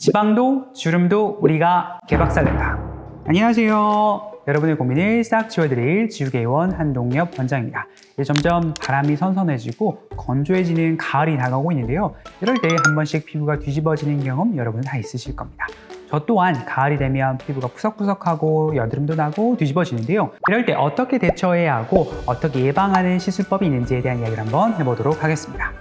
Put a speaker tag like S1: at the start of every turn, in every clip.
S1: 지방도 주름도 우리가 개박살낸다. 안녕하세요. 여러분의 고민을 싹 지워드릴 지우개의원 한동엽 원장입니다. 점점 바람이 선선해지고 건조해지는 가을이 다가오고 있는데요. 이럴 때 한 번씩 피부가 뒤집어지는 경험 여러분 다 있으실 겁니다. 저 또한 가을이 되면 피부가 푸석푸석하고 여드름도 나고 뒤집어지는데요. 이럴 때 어떻게 대처해야 하고 어떻게 예방하는 시술법이 있는지에 대한 이야기를 한번 해보도록 하겠습니다.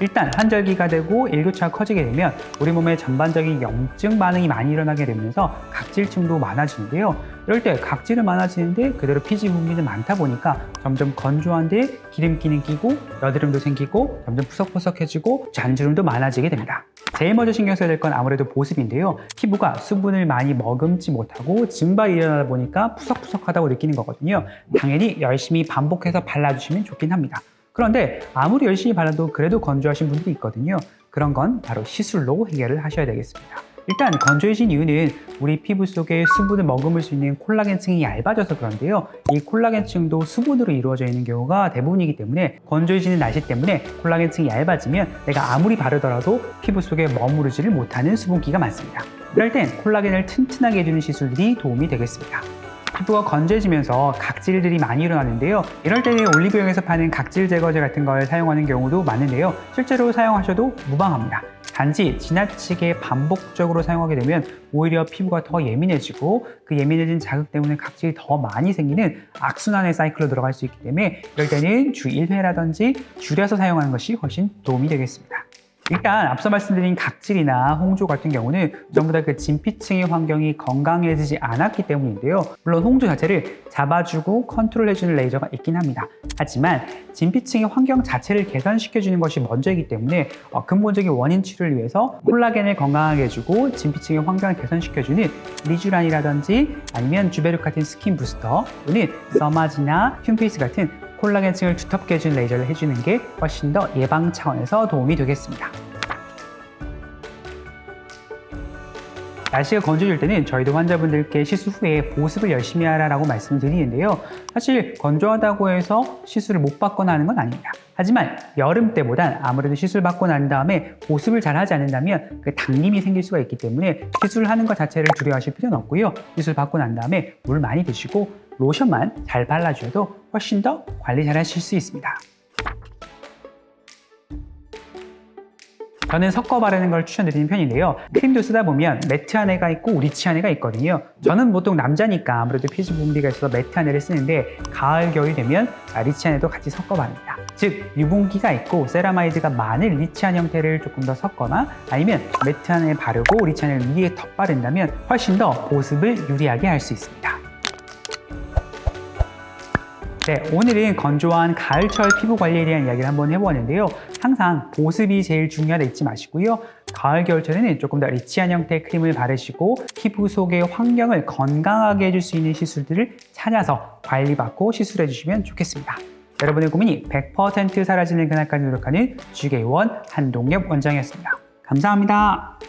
S1: 일단 환절기가 되고 일교차가 커지게 되면 우리 몸의 전반적인 염증 반응이 많이 일어나게 되면서 각질층도 많아지는데요. 이럴 때 각질은 많아지는데 그대로 피지 분비는 많다 보니까 점점 건조한데 기름기는 끼고 여드름도 생기고 점점 푸석푸석해지고 잔주름도 많아지게 됩니다. 제일 먼저 신경 써야 될 건 아무래도 보습인데요. 피부가 수분을 많이 머금지 못하고 증발이 일어나다 보니까 푸석푸석하다고 느끼는 거거든요. 당연히 열심히 반복해서 발라주시면 좋긴 합니다. 그런데 아무리 열심히 발라도 그래도 건조하신 분들이 있거든요. 그런 건 바로 시술로 해결을 하셔야 되겠습니다. 일단 건조해진 이유는 우리 피부 속에 수분을 머금을 수 있는 콜라겐층이 얇아져서 그런데요. 이 콜라겐층도 수분으로 이루어져 있는 경우가 대부분이기 때문에 건조해지는 날씨 때문에 콜라겐층이 얇아지면 내가 아무리 바르더라도 피부 속에 머무르지를 못하는 수분기가 많습니다. 이럴 땐 콜라겐을 튼튼하게 해주는 시술들이 도움이 되겠습니다. 피부가 건조해지면서 각질들이 많이 일어나는데요. 이럴 때는 올리브영에서 파는 각질 제거제 같은 걸 사용하는 경우도 많은데요. 실제로 사용하셔도 무방합니다. 단지 지나치게 반복적으로 사용하게 되면 오히려 피부가 더 예민해지고 그 예민해진 자극 때문에 각질이 더 많이 생기는 악순환의 사이클로 들어갈 수 있기 때문에 이럴 때는 주 1회라든지 줄여서 사용하는 것이 훨씬 도움이 되겠습니다. 일단 앞서 말씀드린 각질이나 홍조 같은 경우는 전부 다 그 진피층의 환경이 건강해지지 않았기 때문인데요. 물론 홍조 자체를 잡아주고 컨트롤해주는 레이저가 있긴 합니다. 하지만 진피층의 환경 자체를 개선시켜주는 것이 먼저이기 때문에 근본적인 원인 치료를 위해서 콜라겐을 건강하게 해주고 진피층의 환경을 개선시켜주는 리쥬란이라든지 아니면 주베르카틴 스킨 부스터 또는 서마지나 흄페이스 같은 콜라겐층을 두텁게 해주는 레이저를 해주는 게 훨씬 더 예방 차원에서 도움이 되겠습니다. 날씨가 건조해질 때는 저희도 환자분들께 시술 후에 보습을 열심히 하라고 말씀을 드리는데요. 사실 건조하다고 해서 시술을 못 받거나 하는 건 아닙니다. 하지만 여름 때보단 아무래도 시술 받고 난 다음에 보습을 잘 하지 않는다면 그 당김이 생길 수가 있기 때문에 시술하는 것 자체를 두려워하실 필요는 없고요. 시술 받고 난 다음에 물 많이 드시고 로션만 잘 발라주셔도 훨씬 더 관리 잘 하실 수 있습니다. 저는 섞어 바르는 걸 추천드리는 편인데요. 크림도 쓰다 보면 매트한 애가 있고 리치한 애가 있거든요. 저는 보통 남자니까 아무래도 피지 분비가 있어서 매트한 애를 쓰는데 가을, 겨울이 되면 리치한 애도 같이 섞어 바릅니다. 즉 유분기가 있고 세라마이드가 많은 리치한 형태를 조금 더 섞거나 아니면 매트한 애 바르고 리치한 애를 위에 덧 바른다면 훨씬 더 보습을 유리하게 할 수 있습니다. 네, 오늘은 건조한 가을철 피부 관리에 대한 이야기를 한번 해보았는데요. 항상 보습이 제일 중요하다 잊지 마시고요. 가을, 겨울철에는 조금 더 리치한 형태의 크림을 바르시고 피부 속의 환경을 건강하게 해줄 수 있는 시술들을 찾아서 관리받고 시술해 주시면 좋겠습니다. 여러분의 고민이 100% 사라지는 그날까지 노력하는 지우개의원 한동엽 원장이었습니다. 감사합니다.